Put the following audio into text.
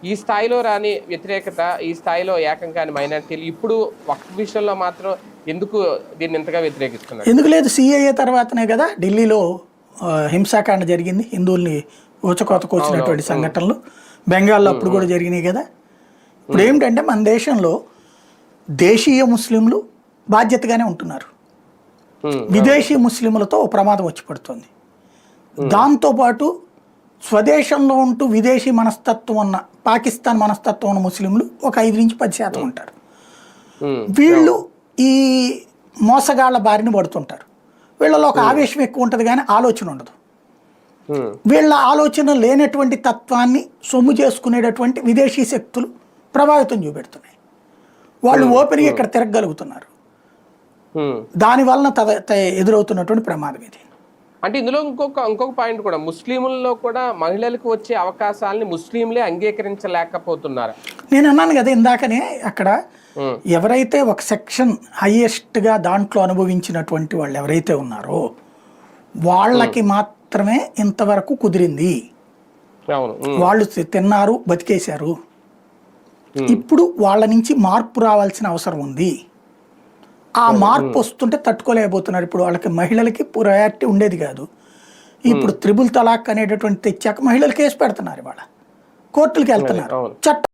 ఈ స్థాయిలో రాని వ్యతిరేకత, ఈ స్థాయిలో ఏకం కాని మైనారిటీలు ఇప్పుడు వక్ఫ్ విషయంలో మాత్రం ఎందుకు దీన్ని ఇంతగా వ్యతిరేకిస్తున్నారు? ఎందుకు లేదు, సిఏఏ తర్వాతనే కదా ఢిల్లీలో హింసాకాండ జరిగింది, హిందువుల్ని ఊచకోతకొచ్చినటువంటి సంఘటనలు. బెంగాల్లో అప్పుడు కూడా జరిగినాయి కదా. ఇప్పుడు ఏమిటంటే మన దేశంలో దేశీయ ముస్లింలు బాధ్యతగానే ఉంటున్నారు, విదేశీ ముస్లింలతో ప్రమాదం వచ్చి పడుతుంది. దాంతోపాటు స్వదేశంలో ఉంటూ విదేశీ మనస్తత్వం ఉన్న పాకిస్తాన్ మనస్తత్వం ఉన్న ముస్లింలు ఒక 5 నుంచి 10% ఉంటారు. వీళ్ళు ఈ మోసగాళ్ల బారిన పడుతుంటారు. వీళ్ళలో ఒక ఆవేశం ఎక్కువ ఉంటుంది కానీ ఆలోచన ఉండదు. వీళ్ళ ఆలోచన లేనటువంటి తత్వాన్ని సొమ్ము చేసుకునేటటువంటి విదేశీ శక్తులు ప్రభావితం చూపెడుతున్నాయి. వాళ్ళు ఓపెన్గా ఇక్కడ తిరగలుగుతున్నారు. దానివలన ఎదురవుతున్నటువంటి ప్రమాదం ఇది. అంటే ఇందులో ఇంకొక పాయింట్ కూడా, ముస్లింల్లో కూడా మహిళలకు వచ్చే అవకాశాలని ముస్లింలే అంగీకరించలేకపోతున్నారు. నేను అన్నాను కదా ఇందాకనే, అక్కడ ఎవరైతే ఒక సెక్షన్ హైయెస్ట్గా దాంట్లో అనుభవించినటువంటి వాళ్ళు ఎవరైతే ఉన్నారో వాళ్ళకి మాత్రమే ఇంతవరకు కుదిరింది. వాళ్ళు తిన్నారు, బతికేశారు. ఇప్పుడు వాళ్ళ నుంచి మార్పు రావాల్సిన అవసరం ఉంది. ఆ మార్పు వస్తుంటే తట్టుకోలేకపోతున్నారు. ఇప్పుడు వాళ్ళకి మహిళలకి ప్రయారిటీ ఉండేది కాదు. ఇప్పుడు త్రిబుల్ తలాక్ అనేటటువంటి తెచ్చాక మహిళలు కేసు పెడుతున్నారు, ఇవాళ కోర్టులకు వెళ్తున్నారు. చట్టం